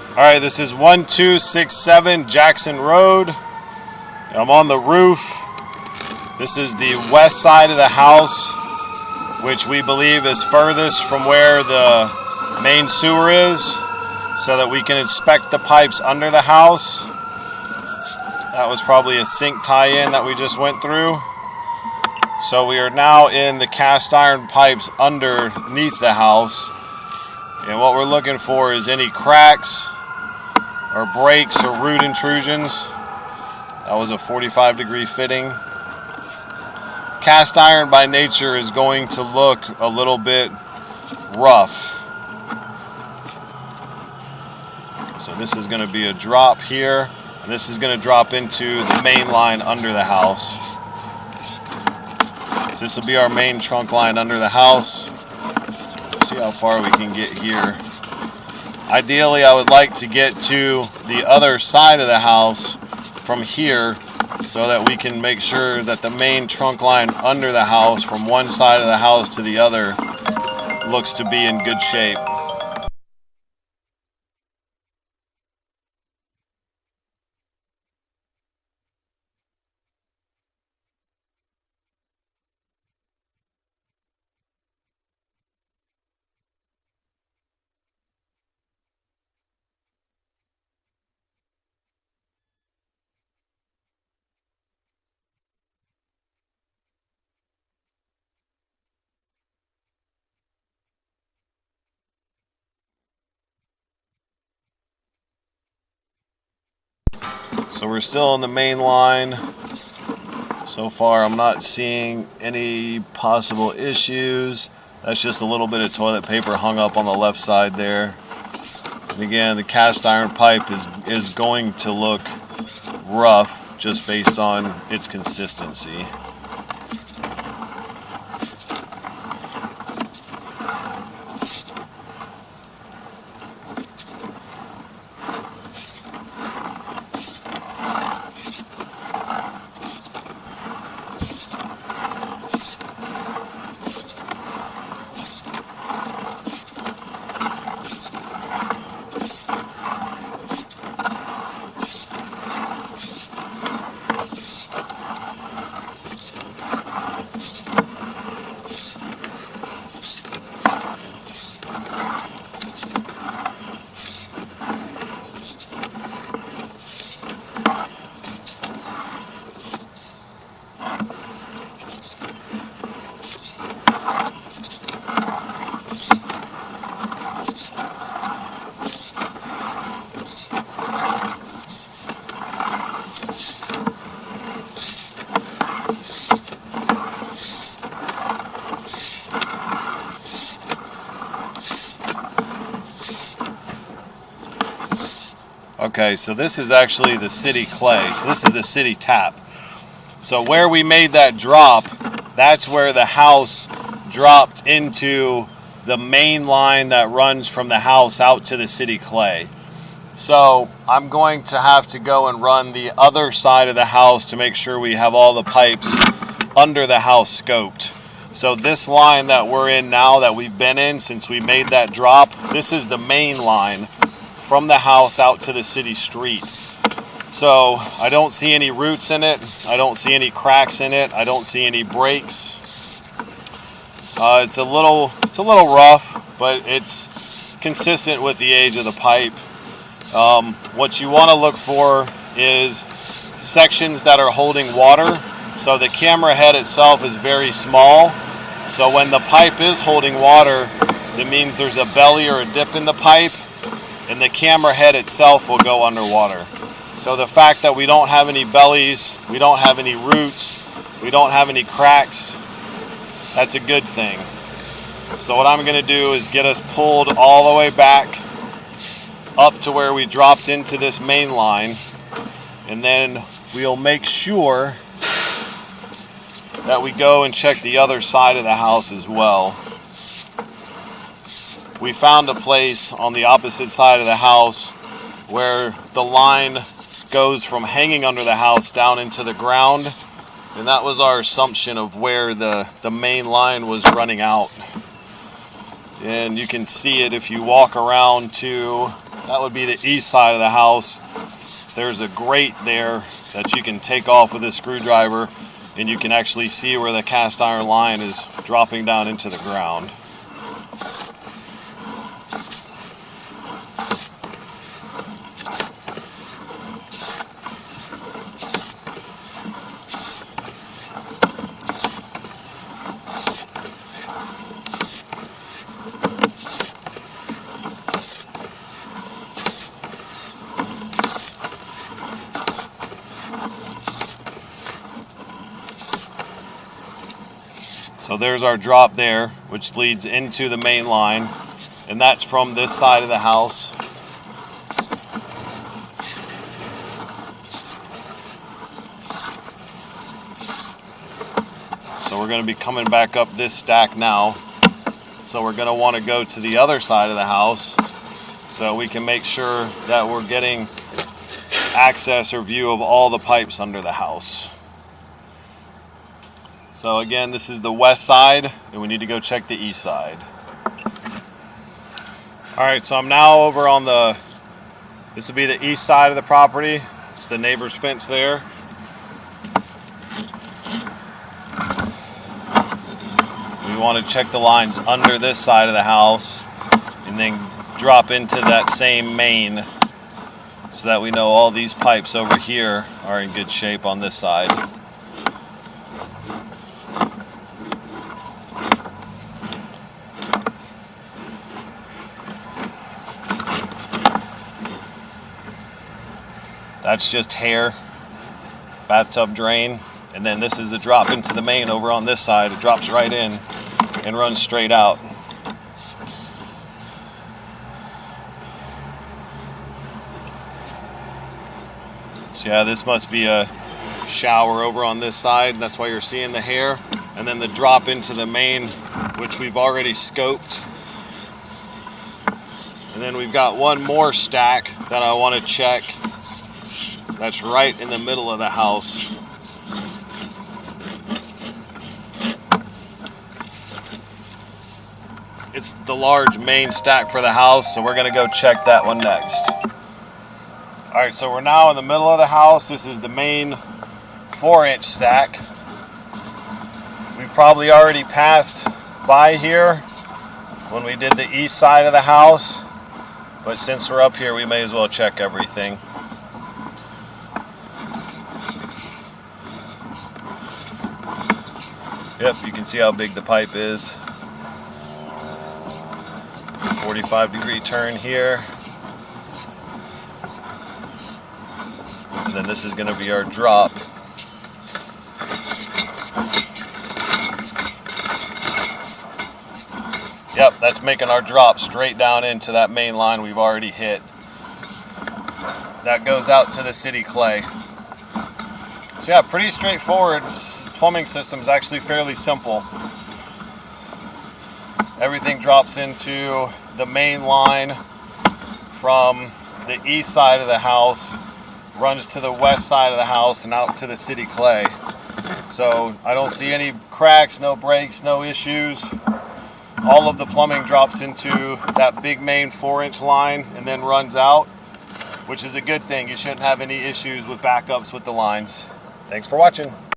Alright, this is 1267 Jackson Road. I'm on the roof. This is the west side of the house, which we believe is furthest from where the main sewer is, so that we can inspect the pipes under the house. That was probably a sink tie-in that we just went through. So we are now in the cast iron pipes underneath the house. And what we're looking for is any cracks or breaks or root intrusions. That was a 45-degree fitting. Cast iron by nature is going to look a little bit rough. So this is going to be a drop here, and this is going to drop into the main line under the house. So this will be our main trunk line under the house. Let's see how far we can get here. Ideally, I would like to get to the other side of the house from here so that we can make sure that the main trunk line under the house from one side of the house to the other looks to be in good shape. So we're still on the main line. So far I'm not seeing any possible issues. That's just a little bit of toilet paper hung up on the left side there. And again, the cast iron pipe is going to look rough just based on its consistency. Okay, so this is actually the city clay. So this is the city tap. So where we made that drop, that's where the house dropped into the main line that runs from the house out to the city clay. So I'm going to have to go and run the other side of the house to make sure we have all the pipes under the house scoped. So this line that we're in now, that we've been in since we made that drop, this is the main line from the house out to the city street. So I don't see any roots in it. I don't see any cracks in it. I don't see any breaks. It's a little rough, but it's consistent with the age of the pipe. What you want to look for is sections that are holding water. So the camera head itself is very small. So when the pipe is holding water, it means there's a belly or a dip in the pipe, and the camera head itself will go underwater. So the fact that we don't have any bellies, we don't have any roots, we don't have any cracks, that's a good thing. So what I'm going to do is get us pulled all the way back up to where we dropped into this main line, and then we'll make sure that we go and check the other side of the house as well. We found a place on the opposite side of the house where the line goes from hanging under the house down into the ground, and that was our assumption of where the main line was running out. And you can see it if you walk around to That would be the east side of the house. There's a grate there that you can take off with a screwdriver, and you can actually see where the cast iron line is dropping down into the ground. So there's our drop there, which leads into the main line, and that's from this side of the house. So we're going to be coming back up this stack now. So we're going to want to go to the other side of the house so we can make sure that we're getting access or view of all the pipes under the house. So again, this is the west side, and we need to go check the east side. All right, so I'm now over on this will be the east side of the property. It's the neighbor's fence there. We want to check the lines under this side of the house and then drop into that same main so that we know all these pipes over here are in good shape on this side. That's just hair, bathtub drain, and then this is the drop into the main over on this side. It drops right in and runs straight out. So yeah, this must be a shower over on this side. That's why you're seeing the hair. And then the drop into the main, which we've already scoped. And then we've got one more stack that I want to check. That's right in the middle of the house. It's the large main stack for the house, so we're going to go check that one next. Alright, so we're now in the middle of the house. This is the main 4-inch stack. We probably already passed by here when we did the east side of the house, but since we're up here, we may as well check everything. Yep, you can see how big the pipe is. 45-degree turn here. And then this is going to be our drop. Yep, that's making our drop straight down into that main line we've already hit. That goes out to the city clay. So yeah, pretty straightforward. Plumbing system is actually fairly simple. Everything drops into the main line from the east side of the house, runs to the west side of the house and out to the city clay. So I don't see any cracks, no breaks, no issues. All of the plumbing drops into that big main 4-inch line and then runs out, which is a good thing. You shouldn't have any issues with backups with the lines. Thanks for watching.